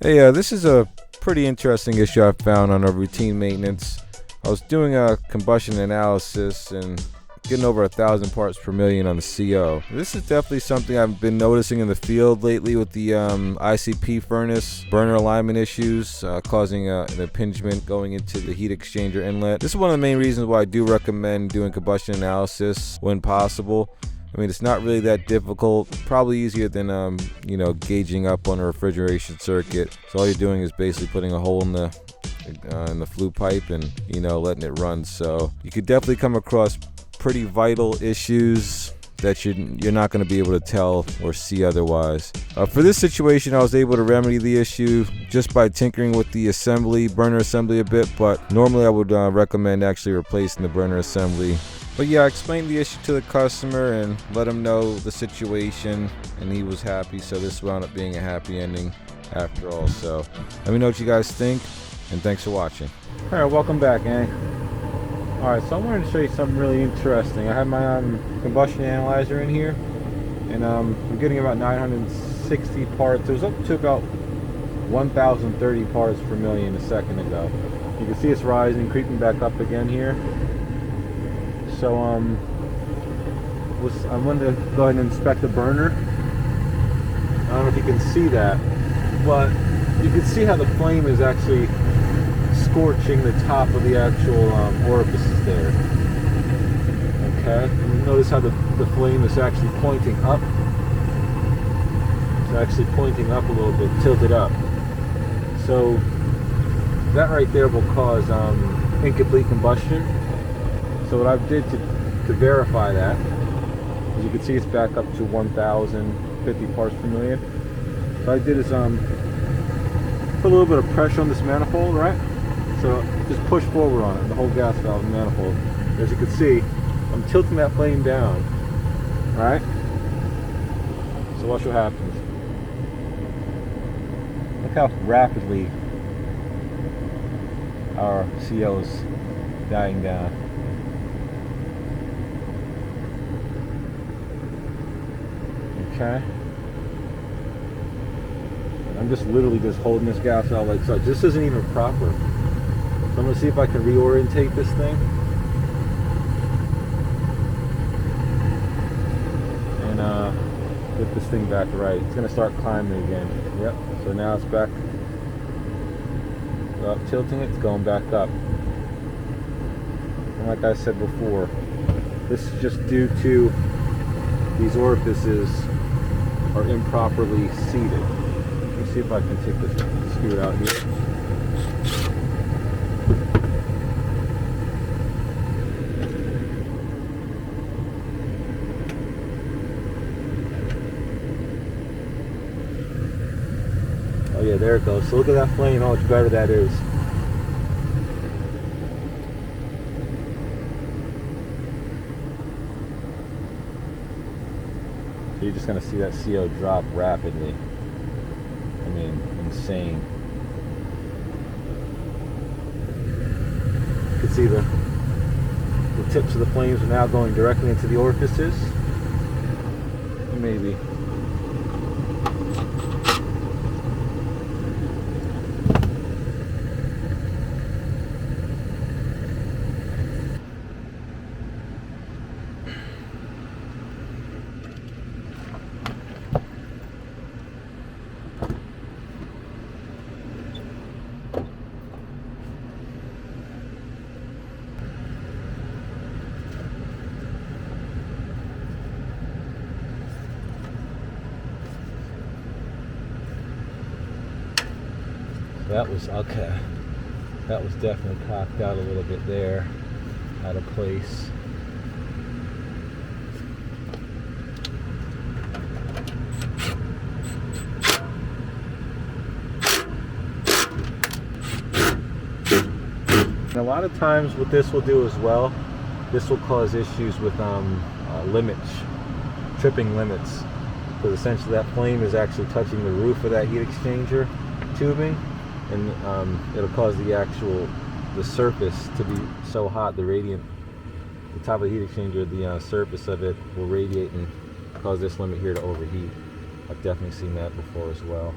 Hey, this is a pretty interesting issue I found on a routine maintenance. I was doing a combustion analysis and getting over 1,000 parts per million on the CO. This is definitely something I've been noticing in the field lately with the ICP furnace burner alignment issues, causing an impingement going into the heat exchanger inlet. This is one of the main reasons why I do recommend doing combustion analysis when possible. I mean, it's not really that difficult. Probably easier than gauging up on a refrigeration circuit. So all you're doing is basically putting a hole in the flue pipe and letting it run. So you could definitely come across pretty vital issues that you're not going to be able to tell or see otherwise. For this situation, I was able to remedy the issue just by tinkering with the burner assembly a bit. But normally I would recommend actually replacing the burner assembly. But yeah, I explained the issue to the customer and let him know the situation, and he was happy, so this wound up being a happy ending after all. So let me know what you guys think, and thanks for watching. Alright, welcome back, gang. Alright, so I wanted to show you something really interesting. I have my combustion analyzer in here, and I'm getting about 960 parts. It was up to about 1,030 parts per million a second ago. You can see it's rising, creeping back up again here. So I wanted to go ahead and inspect the burner. I don't know if you can see that, but you can see how the flame is actually scorching the top of the actual orifices there. Okay, and notice how the flame is actually pointing up. It's actually pointing up a little bit, tilted up. So that right there will cause incomplete combustion. So what I did to verify that, as you can see, it's back up to 1,050 parts per million. So what I did is put a little bit of pressure on this manifold, right? So just push forward on it, the whole gas valve and manifold. As you can see, I'm tilting that flame down, right? So watch what happens. Look how rapidly our CO is dying down. Okay. I'm just literally just holding this gas out like so. This isn't even proper. So I'm gonna see if I can reorientate this thing. And get this thing back right. It's gonna start climbing again. Yep. So now it's back up, tilting it, it's going back up. And like I said before, this is just due to these orifices are improperly seated. Let me see if I can take this screw out here. Oh yeah, there it goes. So look at that flame, how much better that is. You're just going to see that CO drop rapidly. I mean, insane. You can see the tips of the flames are now going directly into the orifices. Maybe. That was okay. That was definitely cocked out a little bit there, out of place. And a lot of times what this will do as well, this will cause issues with limits, tripping limits. Because essentially that flame is actually touching the roof of that heat exchanger tubing, and it'll cause the surface to be so hot, the top of the heat exchanger, the surface of it will radiate and cause this limit here to overheat. I've definitely seen that before as well.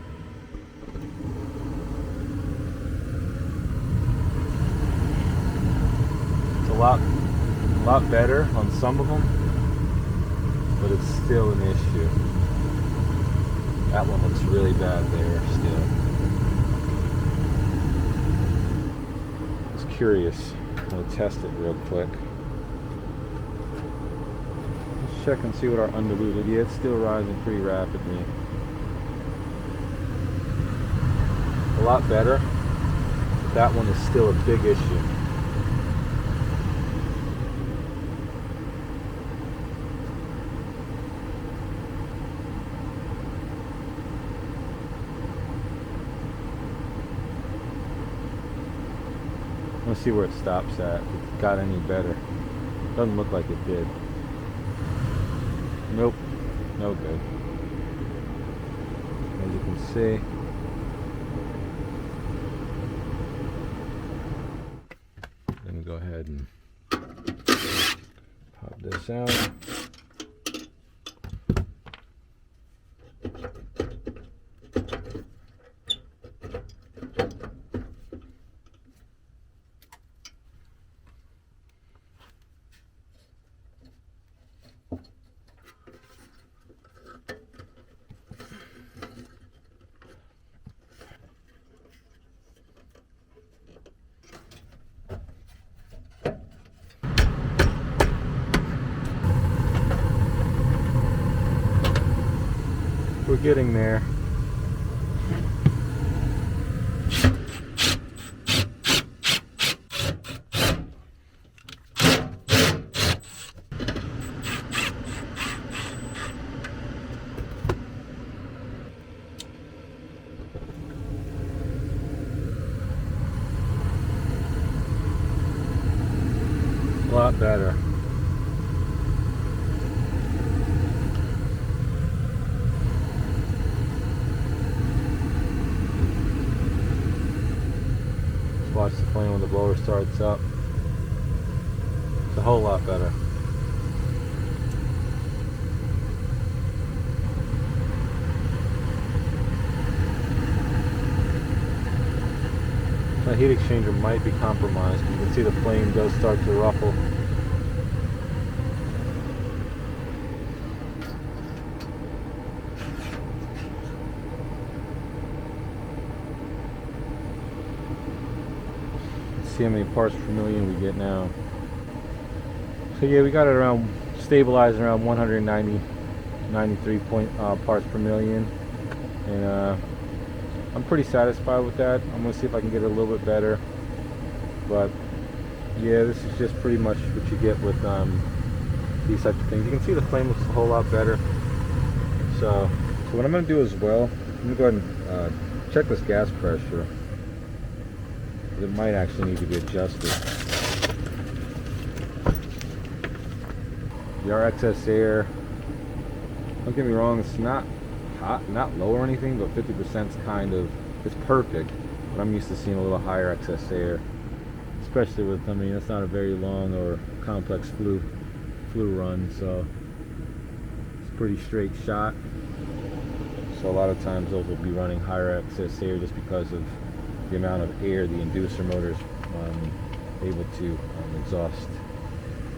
lot better on some of them, but it's still an issue. That one looks really bad there still. Just curious. I'm gonna test it real quick. Let's check and see what our undiluted. Yeah, it's still rising pretty rapidly. A lot better. That one is still a big issue. Let's see where it stops at. If it got any better. Doesn't look like it did. Nope. No good. As you can see. Let me go ahead and pop this out. We're getting there. A lot better. Watch the flame when the blower starts up. It's a whole lot better. The heat exchanger might be compromised. You can see the flame does start to ruffle. See how many parts per million we get now. So yeah, we got it around stabilizing around 193 parts per million, and I'm pretty satisfied with that. I'm gonna see if I can get it a little bit better, but yeah, this is just pretty much what you get with these types of things. You can see the flame looks a whole lot better. So what I'm gonna do as well, I'm gonna go ahead and check this gas pressure. It might actually need to be adjusted. The excess air, don't get me wrong, it's not hot, not low or anything, but 50% is kind of, it's perfect. But I'm used to seeing a little higher excess air, especially with, I mean, it's not a very long or complex flue run, so it's a pretty straight shot. So a lot of times those will be running higher excess air just because of the amount of air the inducer motor is able to exhaust.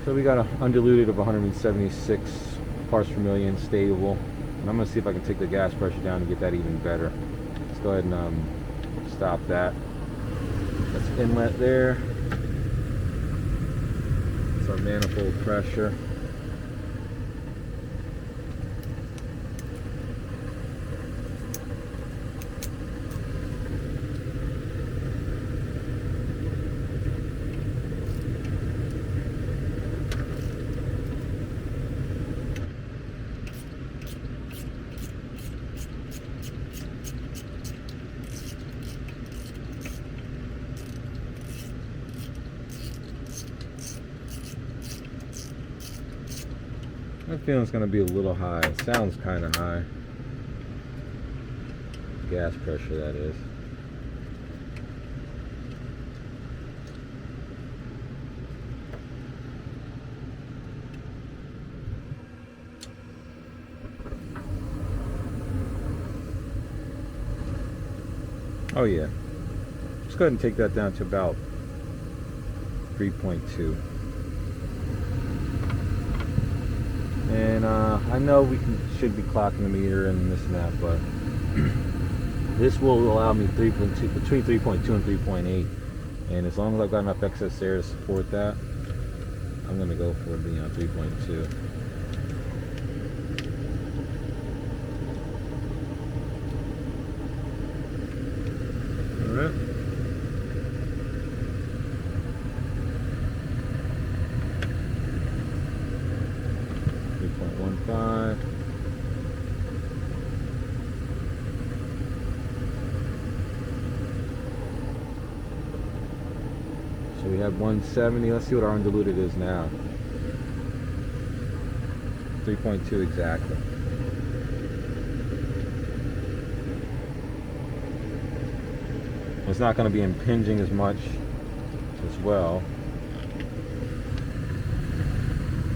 So we got an undiluted of 176 parts per million, stable. And I'm going to see if I can take the gas pressure down and get that even better. Let's go ahead and stop that. That's inlet there. That's our manifold pressure. I have a feeling it's going to be a little high. It sounds kind of high. Gas pressure, that is. Oh yeah. Let's go ahead and take that down to about 3.2. And I know we should be clocking the meter and this and that, but this will allow me 3.2, between 3.2 and 3.8. And as long as I've got enough excess air to support that, I'm going to go for the 3.2. Alright. So we have 170. Let's see what our undiluted is now. 3.2 exactly. It's not going to be impinging as much as well.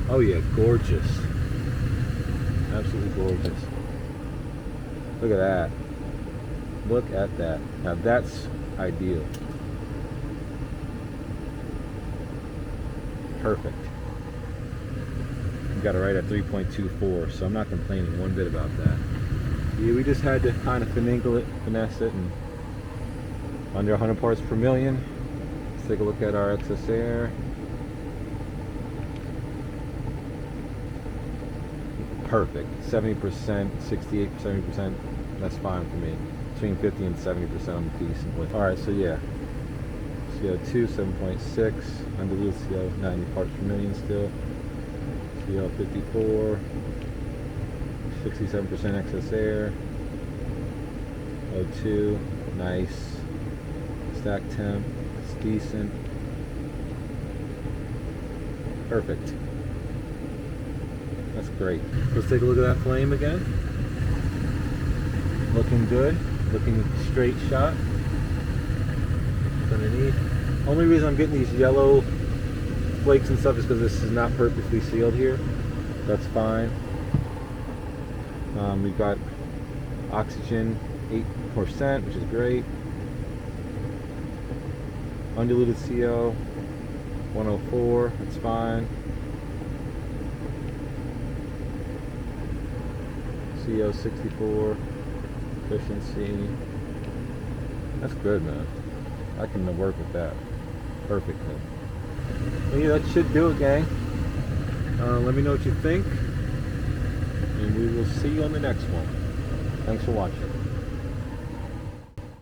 Oh yeah, gorgeous. Absolutely gorgeous. Look at that. Look at that. Now that's ideal. Perfect. We got it right at 3.24, so I'm not complaining one bit about that. Yeah, we just had to kind of finagle it, finesse it, and under 100 parts per million. Let's take a look at our excess air. Perfect. 70%, 68, 70%. That's fine for me. Between 50 and 70% I'm decent with. Alright, so yeah. CO2 7.6, undiluted CO 90 parts per million still. CO 54, 67% excess air. O2, nice. Stack temp, it's decent. Perfect. That's great. Let's take a look at that flame again. Looking good. Looking straight shot. Underneath. Only reason I'm getting these yellow flakes and stuff is because this is not perfectly sealed here. That's fine. We've got oxygen 8%, which is great. Undiluted CO 104, that's fine. CO 64, efficiency. That's good, man. I can work with that perfectly. Well, yeah, that should do it, gang. Let me know what you think, and we will see you on the next one. Thanks for watching.